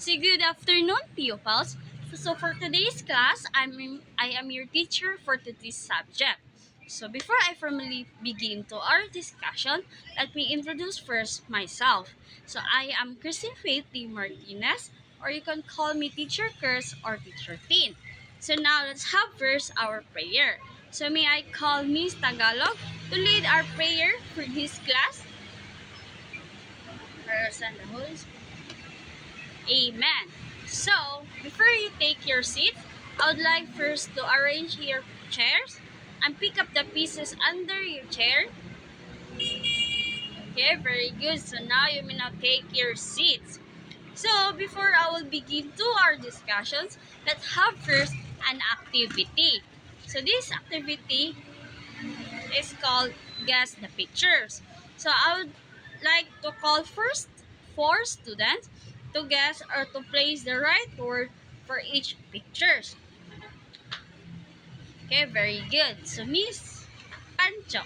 So good afternoon, pupils. So for today's class, I am your teacher for today's subject. So before I formally begin to our discussion, let me introduce first myself. So I am Christine Faith D. Martinez, or you can call me Teacher Curse or Teacher Teen. So now let's have first our prayer. So may I call Miss Tagalog to lead our prayer for this class? First and the Holy Spirit. Amen. So, before you take your seat, I would like first to arrange your chairs and pick up the pieces under your chair. Okay, very good. So now you may now take your seats. So, before I will begin to our discussions, let's have first an activity. So, this activity is called Guess the Pictures. So, I would like to call first four students to guess or to place the right word for each pictures. Okay, very good. So, Miss Pancho,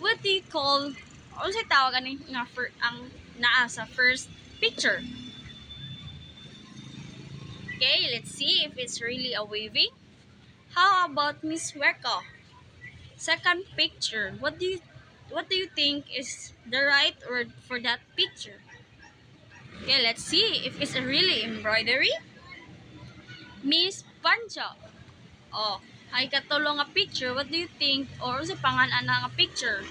what do you call, ano sa tawagan ang naa sa first picture? Okay, let's see if it's really a waving. How about Miss Weko? Second picture, what do you think is the right word for that picture? Okay, let's see if it's a really embroidery. Miss Pancho. Oh, ay katulong nga picture, what do you think? Or sa pangalan nga picture?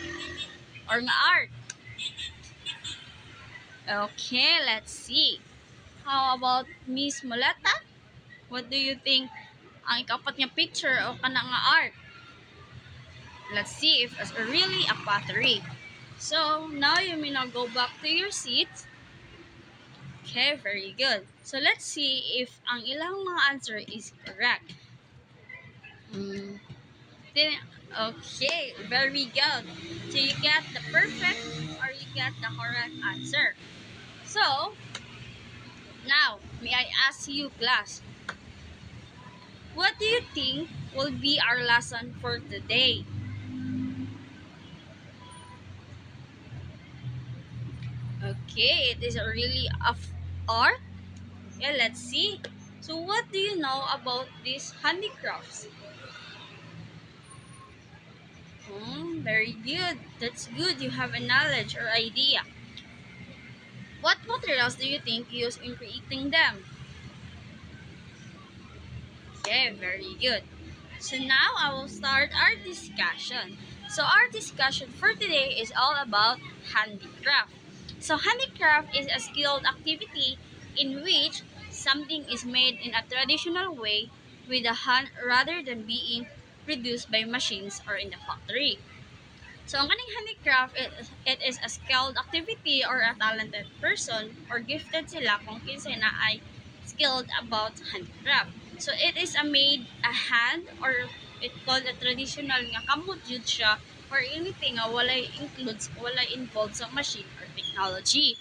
Or nga art? Okay, let's see. How about Miss Moleta? What do you think ang ikapat nga picture o kana nga art? Let's see if it's really a pottery. So, now you may now go back to your seats. Okay, very good. So, let's see if ang ilang mga answer is correct. Okay, very good. So, you get the perfect or you get the correct answer. So, now, may I ask you, class, what do you think will be our lesson for today? Okay, it is really of art. Yeah, let's see. So, what do you know about these handicrafts? Very good. That's good. You have a knowledge or idea. What materials do you think you use in creating them? Okay, very good. So now I will start our discussion. So our discussion for today is all about handicraft. So handicraft is a skilled activity in which something is made in a traditional way with the hand rather than being produced by machines or in the factory. So ang kaning handicraft, it is a skilled activity or a talented person or gifted sila kung kinsa na ay skilled about handicraft. So it is a hand or it called a traditional nga kamot jud siya or anything nga walay involved sa machine or technology.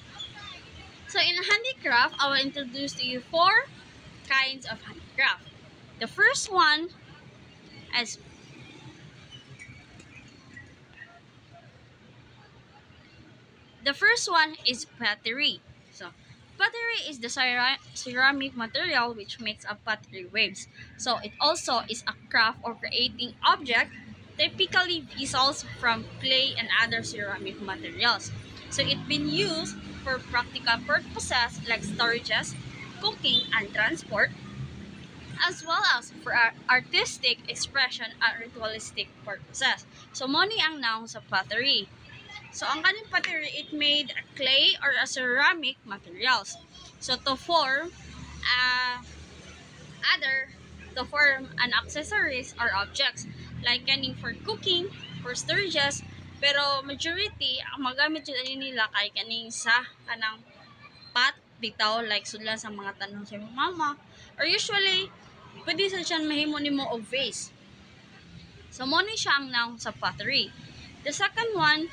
So in handicraft, I will introduce to you four kinds of handicraft. The first one is pottery. So, pottery is the ceramic material which makes up pottery waves. So, it also is a craft or creating object, typically vessels from clay and other ceramic materials. So, it's been used for practical purposes like storages, cooking, and transport, as well as for artistic expression and ritualistic purposes. So, money ang noun sa pottery. So, ang kaning pottery, it made a clay or a ceramic materials. So, other, to form an accessories or objects. Like kaning for cooking, for storages, pero majority, ang magamit yun nila kay kaning sa kanang pot, bitaw, like sudlan sa mga tanong sa mama. Or usually, pwede sa siya mahimo nimo og vase. So, mo ni siya ang noun sa pottery. The second one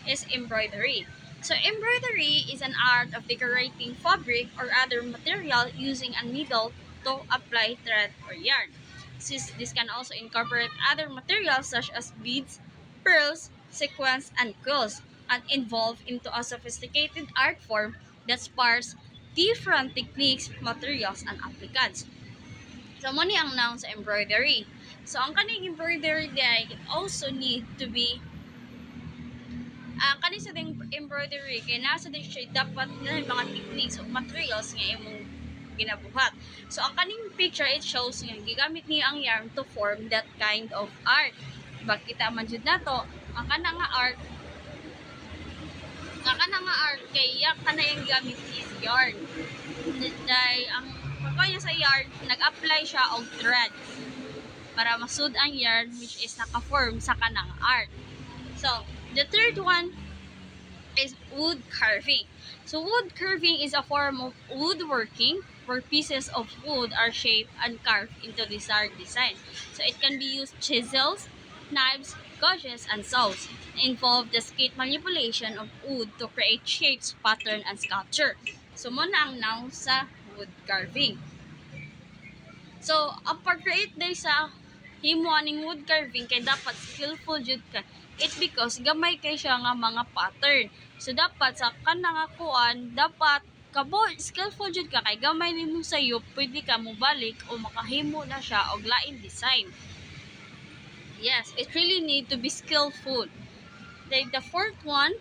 is embroidery. So embroidery is an art of decorating fabric or other material using a needle to apply thread or yarn. This can also incorporate other materials such as beads, pearls, sequins, and quills, and evolve into a sophisticated art form that sparks different techniques, materials, and applicants. So, mo ni ang noun sa embroidery. So, ang kaning embroidery day also need to be kaning sa ding embroidery kay nasa din siya dapat na mga techniques o materials nga imong ginabuhat. So, ang kaning picture, it shows nga gigamit niya ang yarn to form that kind of art. Diba, kita man jud nato ang kana nga art kay yak kana yung gamit is yarn. Dahil ang pagkaya sa yarn, nag-apply siya og thread para masud ang yarn which is naka-form sa kanang art. So, the third one is wood carving. So, wood carving is a form of woodworking where pieces of wood are shaped and carved into desired design. So, it can be used chisels, knives, gouges, and saws. Involve the skate manipulation of wood to create shapes, pattern, and sculpture. So, muna ang noun sa wood carving. So, ang pag-create day sa himuaning wood carving kay dapat skillful jud ka. It because gamay kay siya nga mga pattern. So dapat sa kanang kuan dapat skillful jud ka kay gamay nimo sayo pwede ka mo balik o makahimo na siya og lain design. Yes, it really need to be skillful. Then the fourth one,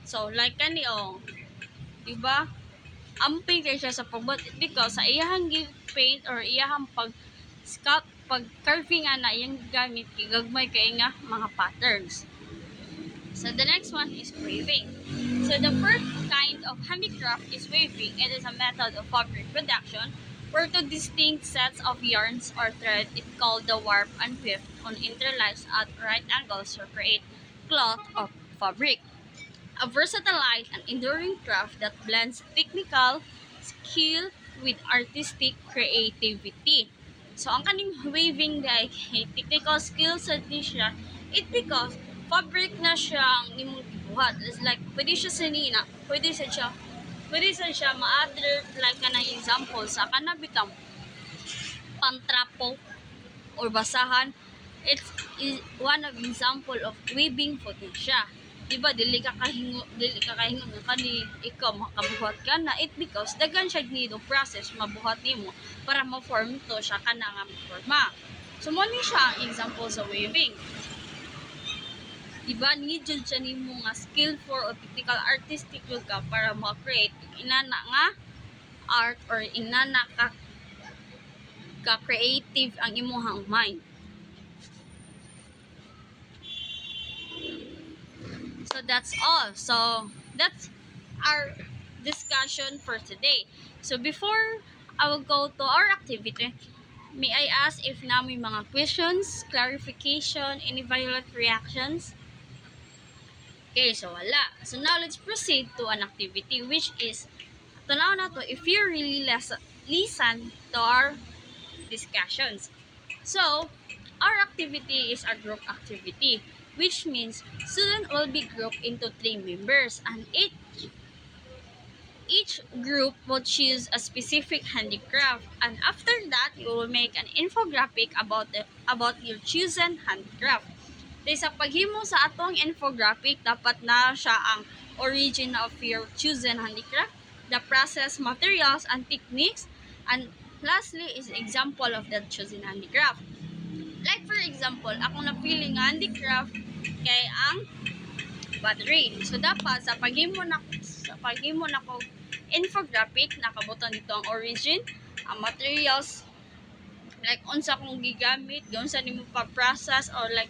so like kani diba? Amping kay siya sa pagbot because sa iyahang paint or iyahang pag carving ana yung gamit gagmay kay nga mga patterns. So the next one is weaving. So the first kind of handicraft is weaving. It is a method of fabric production where two distinct sets of yarns or thread is called the warp and weft on interlaced at right angles to create cloth or fabric. A versatile and enduring craft that blends technical skill with artistic creativity. So, ang kaning weaving guys, technical skills sa siya, it because fabric na siya ang imong gibuhat. It's like, pwede siya ma-other, like kanang example, sa kanabitang pantrapo or basahan, it is one of example of weaving food na siya. Diba, dili ka kahingo nga kani ikaw makabuhat ka na it because daghan siya need of process mabuhat nimo para ma-form to siya kana nga forma. So mo ni siya ang example sa weaving. Diba, need jud siya nimo nga skillful or technical artistic jud ka para ma-create inana nga art or inana ka creative ang imong mind. So that's all. So that's our discussion for today. So before I will go to our activity, may I ask if na may mga questions, clarification, any violent reactions? Okay, so wala. So now let's proceed to an activity which is tanaw na to if you really listen to our discussions. So our activity is a group activity, which means students will be grouped into 3 members and each group will choose a specific handicraft, and after that you will make an infographic about your chosen handicraft. Dahil sa paghimo sa atong infographic, dapat na siya ang origin of your chosen handicraft, the process, materials, and techniques, and lastly is example of that chosen handicraft. Like for example, akong napili nga handicraft kay ang battery. So dapat sa paghimo na ko infographic nakabutan dito ang origin, ang materials, like unsa kung gigamit, unsa nimo pa-process or like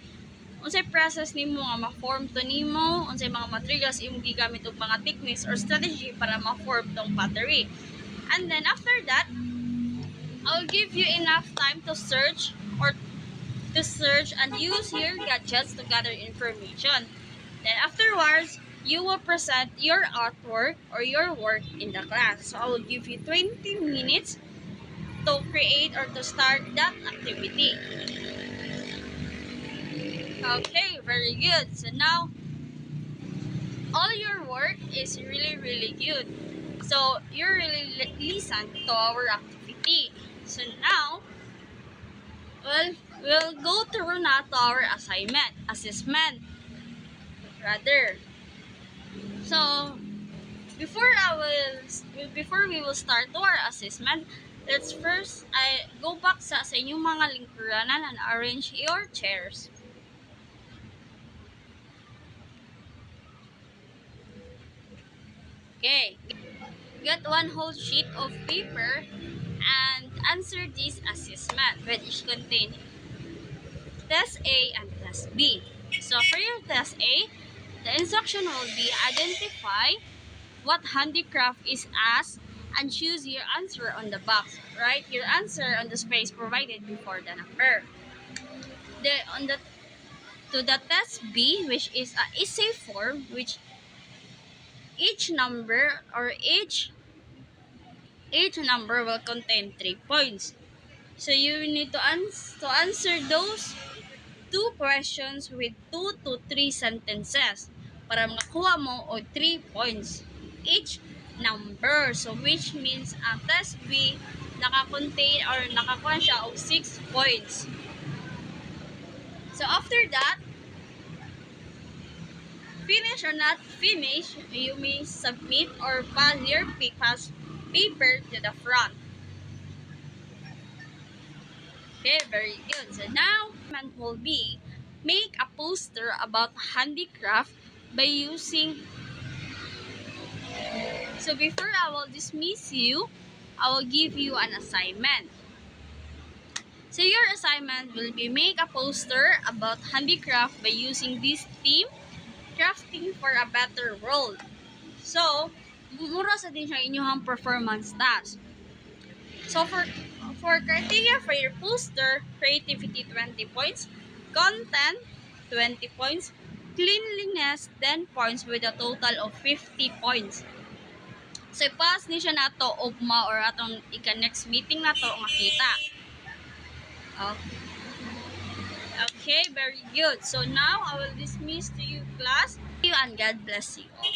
unsay process nimo nga ma-form to nimo, unsay mga materials imong gigamit og mga techniques or strategy para ma-form tong battery. And then after that, I'll give you enough time to search and use your gadgets to gather information. Then afterwards, you will present your artwork or your work in the class. So I will give you 20 minutes to create or to start that activity. Okay, very good. So now, all your work is really good. So you really listen to our activity. So now, we'll go through na to our assessment. Rather. So, before before we will start to our assessment, let's first go back sa inyong mga lingkuranan and arrange your chairs. Okay, get one whole sheet of paper and answer this assessment, which contain Test A and Test B. So for your Test A, the instruction will be identify what handicraft is as and choose your answer on the box. Write your answer on the space provided before the number. To the Test B, which is a essay form, which each number or each number will contain 3 points. So you need to answer those 2 questions with 2 to 3 sentences para makakuha mo o 3 points each number. So which means ang test B naka-contain or nakakuha siya of 6 points. So after that, finish or not finish, you may submit or pass your paper to the front. Okay, very good. So now, will be make a poster about handicraft by using. So before I will dismiss you, I will give you an assignment. So your assignment will be make a poster about handicraft by using this theme, crafting for a better world. So, mura sa din siya inyong performance task. So for criteria for your poster, creativity 20 points, content 20 points, cleanliness 10 points with a total of 50 points. So pass ni siya nato ugma or atong next meeting nato makita. Okay, very good. So now I will dismiss to you class. Thank you and God bless you all.